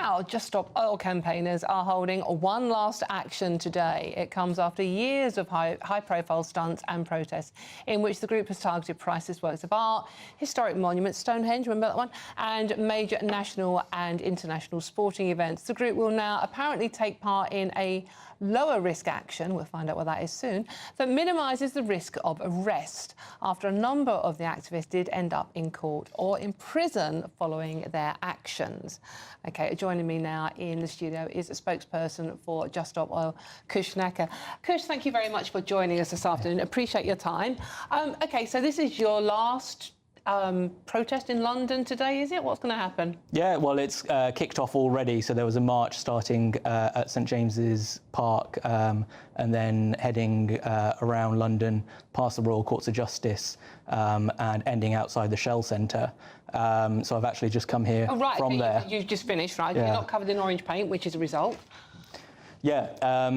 Now, Just Stop Oil campaigners are holding one last action today. It comes after years of high-profile stunts and protests in which the group has targeted priceless works of art, historic monuments, Stonehenge, remember that one, and major national and international sporting events. The group will now apparently take part in a lower-risk action, we'll find out what that is soon, that minimises the risk of arrest after a number of the activists did end up in court or in prison following their actions. OK, joining me now in the studio is a spokesperson for Just Stop Oil, Kush. Kush, thank you very much for joining us this afternoon. Appreciate your time. OK, so this is your last protest in London today, is it? What's going to happen? Yeah, well, it's kicked off already. So there was a march starting at St James's Park and then heading around London, past the Royal Courts of Justice and ending outside the Shell Centre. So I've actually just come here from there. You've just finished, right? Yeah. You're not covered in orange paint, which is a result. Yeah,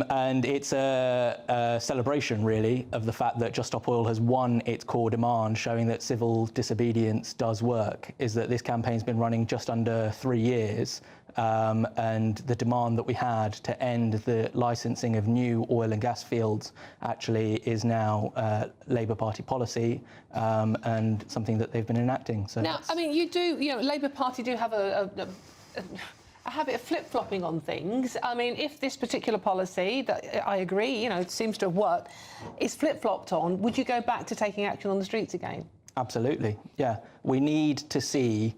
and it's a celebration, really, of the fact that Just Stop Oil has won its core demand, showing that civil disobedience does work, is that this campaign's been running just under 3 years, and the demand that we had to end the licensing of new oil and gas fields actually is now Labour Party policy and something that they've been enacting. So now, I mean, Labour Party do have a habit of flip-flopping on things. I mean, if this particular policy, that I agree, it seems to have worked, is flip-flopped on, would you go back to taking action on the streets again? Absolutely, yeah. We need to see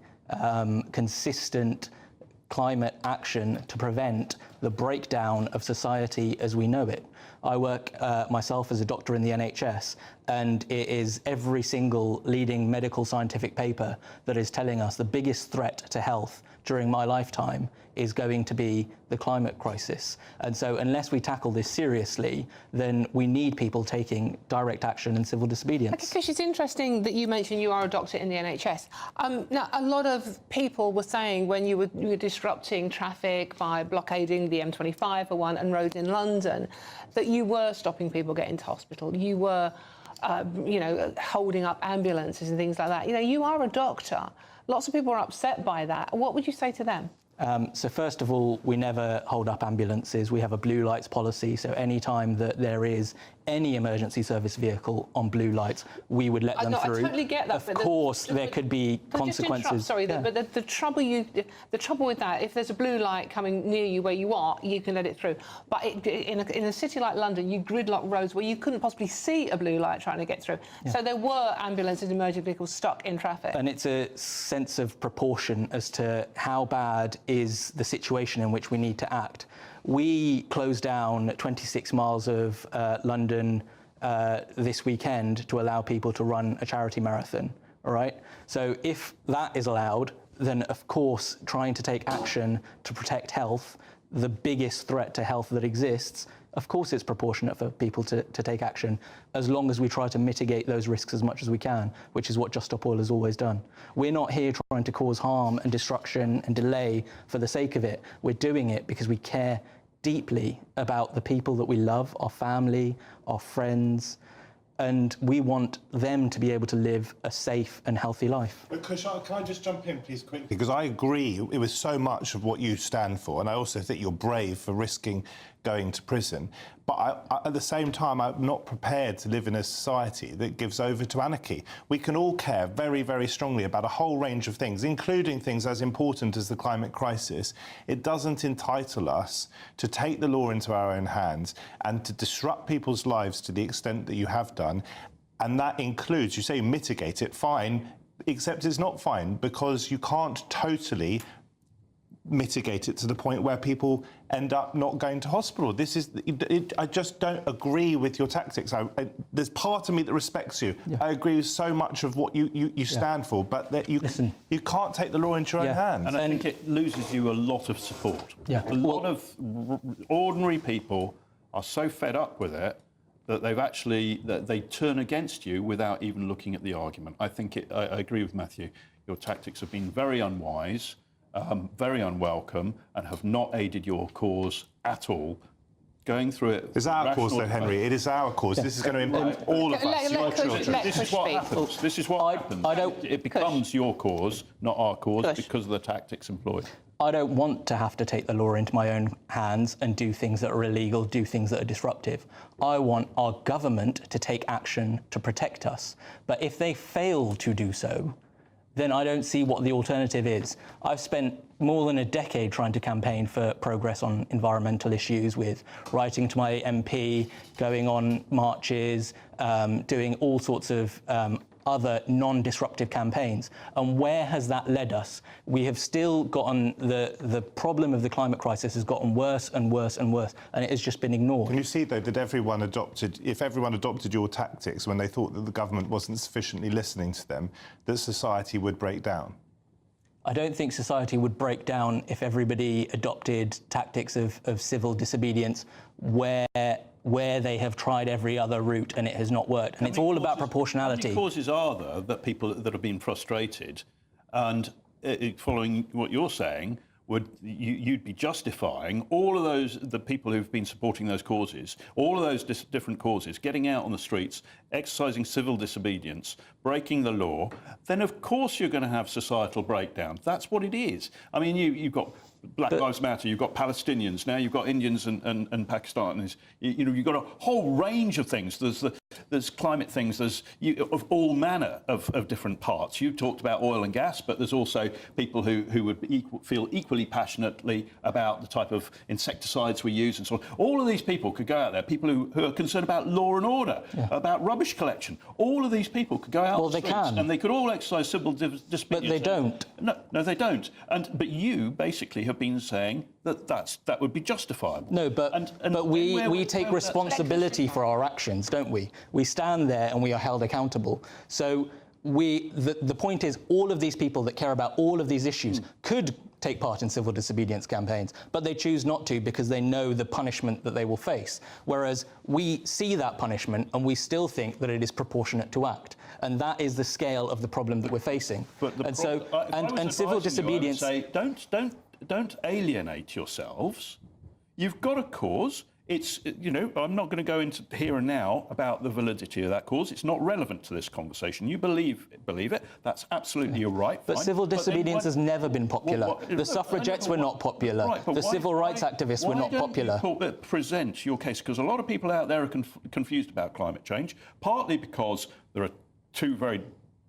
consistent climate action to prevent the breakdown of society as we know it. I work myself as a doctor in the NHS, and it is every single leading medical scientific paper that is telling us the biggest threat to health during my lifetime is going to be the climate crisis. And so unless we tackle this seriously, then we need people taking direct action and civil disobedience. Because it's interesting that you mentioned you are a doctor in the NHS. Now, a lot of people were saying when you were disrupting traffic by blockading the M25 for one and roads in London, that you were stopping people getting to hospital. You were, holding up ambulances and things like that. You are a doctor. Lots of people are upset by that. What would you say to them? So first of all, we never hold up ambulances. We have a blue lights policy, so any time that there is any emergency service vehicle on blue lights, we would let them through. I totally get that. Of course, there could be consequences. Sorry, yeah. But the trouble with that, if there's a blue light coming near you where you are, you can let it through. But in a city like London, you gridlock roads where you couldn't possibly see a blue light trying to get through. Yeah. So there were ambulances and emergency vehicles stuck in traffic. And it's a sense of proportion as to how bad is the situation in which we need to act. We closed down 26 miles of London this weekend to allow people to run a charity marathon, all right? So if that is allowed, then of course trying to take action to protect health, the biggest threat to health that exists, of course it's proportionate for people to take action, as long as we try to mitigate those risks as much as we can, which is what Just Stop Oil has always done. We're not here trying to cause harm and destruction and delay for the sake of it. We're doing it because we care deeply about the people that we love, our family, our friends, and we want them to be able to live a safe and healthy life. But Kush, can I just jump in, please, quickly? Because I agree with so much of what you stand for, and I also think you're brave for risking going to prison. But at the same time, I'm not prepared to live in a society that gives over to anarchy. We can all care very, very strongly about a whole range of things, including things as important as the climate crisis. It doesn't entitle us to take the law into our own hands and to disrupt people's lives to the extent that you have done. And that includes, you say mitigate it, fine, except it's not fine, because you can't totally mitigate it to the point where people end up not going to hospital. This is, I just don't agree with your tactics. There's part of me that respects you. Yeah. I agree with so much of what you stand for, but that you can't take the law into your own hands. And I think it loses you a lot of support. Yeah. A lot of ordinary people are so fed up with it that they turn against you without even looking at the argument. I agree with Matthew. Your tactics have been very unwise, very unwelcome, and have not aided your cause at all. going through it. It's our cause, though, Henry. It is our cause. This is going to impact all of us, your children. This is what happens. This is what happens. It becomes your cause, not our cause, because of the tactics employed. I don't want to have to take the law into my own hands and do things that are illegal, do things that are disruptive. I want our government to take action to protect us. But if they fail to do so, then I don't see what the alternative is. I've spent more than a decade trying to campaign for progress on environmental issues, with writing to my MP, going on marches, doing all sorts of other non-disruptive campaigns. And where has that led us? We have still gotten, the problem of the climate crisis has gotten worse and worse and worse, and it has just been ignored. Can you see, though, that if everyone adopted your tactics when they thought that the government wasn't sufficiently listening to them, that society would break down? I don't think society would break down if everybody adopted tactics of civil disobedience where they have tried every other route and it has not worked. And it's all about proportionality. How many causes are there that people that have been frustrated, and following what you're saying, you'd be justifying all of the people who've been supporting those causes, all of those different causes, getting out on the streets, exercising civil disobedience, breaking the law, then of course you're going to have societal breakdown. That's what it is. I mean, you've got Black Lives Matter, you've got Palestinians, now you've got Indians and Pakistanis. You've got a whole range of things. There's climate things, there's of all manner of different parts. You talked about oil and gas, but there's also people who would feel equally passionately about the type of insecticides we use and so on. All of these people could go out there, people who are concerned about law and order, about rubbish collection. All of these people could go out on the streets and they could all exercise civil disobedience. But they don't. No, they don't. But you basically have been saying that would be justifiable. No, but we take responsibility for our actions, don't we? We stand there and we are held accountable. So the point is, all of these people that care about all of these issues could take part in civil disobedience campaigns, but they choose not to because they know the punishment that they will face. Whereas we see that punishment and we still think that it is proportionate to act. And that is the scale of the problem that we're facing. And civil disobedience... I would say, don't alienate yourselves. You've got a cause. It's, I'm not going to go into here and now about the validity of that cause. It's not relevant to this conversation. You believe it. That's absolutely your right. But civil disobedience has never been popular. The suffragettes were not popular. Right, the civil rights activists were not popular. Why don't you present your case? Because a lot of people out there are confused about climate change, partly because there are two very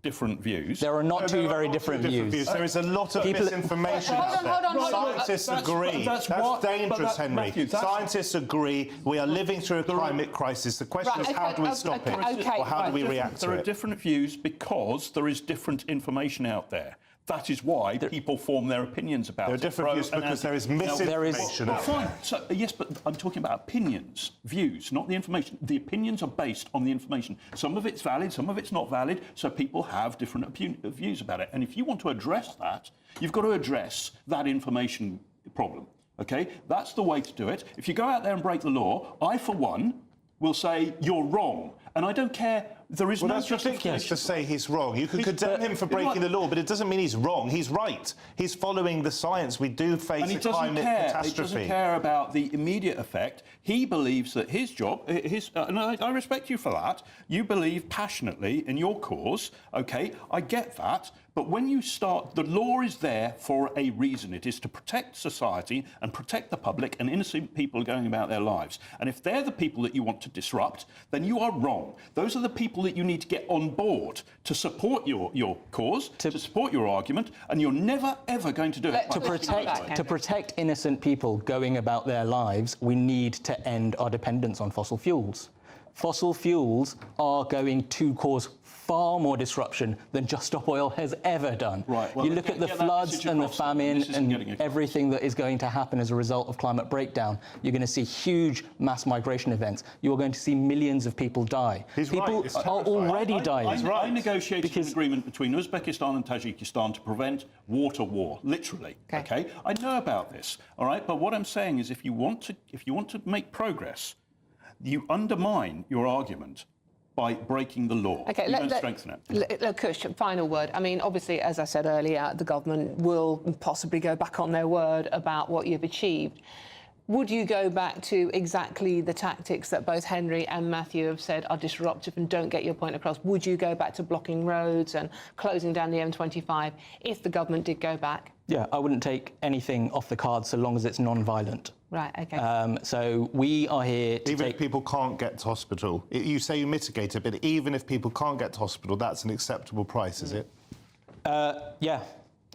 different views. There are not two very different views. There is a lot of misinformation out there. Hold on. Scientists agree. That's dangerous, Henry. Scientists agree. We are living through a climate crisis. The question is, how do we stop it? Or how do we react to it? There are different views because there is different information out there. That is why people form their opinions about it. There are different views because there is misinformation out there. Fine. So, yes, but I'm talking about opinions, views, not the information. The opinions are based on the information. Some of it's valid, some of it's not valid, so people have different views about it. And if you want to address that, you've got to address that information problem, OK? That's the way to do it. If you go out there and break the law, I, for one, will say you're wrong. And I don't care. There is no justification. That's ridiculous to say he's wrong. You could condemn him for breaking the law, but it doesn't mean he's wrong. He's right. He's following the science. We do face a climate catastrophe. He doesn't care about the immediate effect. He believes that his job, and I respect you for that. You believe passionately in your cause. OK, I get that. But when you start, the law is there for a reason. It is to protect society and protect the public and innocent people going about their lives. And if they're the people that you want to disrupt, then you are wrong. Those are the people that you need to get on board to support your cause, to support your argument, and you're never, ever going to do it. To protect innocent people going about their lives, we need to end our dependence on fossil fuels. Fossil fuels are going to cause far more disruption than Just Stop Oil has ever done. Right. Well, you look at the floods and the famine and everything that is going to happen as a result of climate breakdown. You're going to see huge mass migration events. You are going to see millions of people die. People are already dying. I negotiated an agreement between Uzbekistan and Tajikistan to prevent water war, literally. Okay. I know about this. All right. But what I'm saying is, if you want to make progress, you undermine your argument by breaking the law. Okay, you don't strengthen it. Kush, final word. I mean, obviously, as I said earlier, the government will possibly go back on their word about what you've achieved. Would you go back to exactly the tactics that both Henry and Matthew have said are disruptive and don't get your point across? Would you go back to blocking roads and closing down the M25 if the government did go back? Yeah, I wouldn't take anything off the cards so long as it's non-violent. Right, OK. So we are here to Even if people can't get to hospital, you say you mitigate it, but even if people can't get to hospital, that's an acceptable price, is it? Yeah,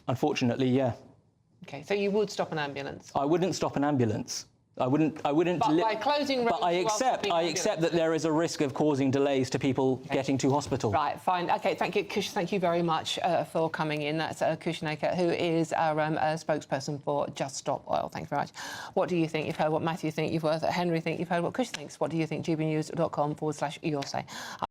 unfortunately, yeah. OK, so you would stop an ambulance? I wouldn't stop an ambulance. I wouldn't. But by closing roads, but I accept that there is a risk of causing delays to people getting to hospital. Right, fine. OK, thank you, Kush. Thank you very much for coming in. That's Kush Naker, who is our spokesperson for Just Stop Oil. Thank you very much. What do you think? You've heard what Matthew thinks. You've heard what Henry thinks. You've heard what Kush thinks. What do you think? gbnews.com/your say.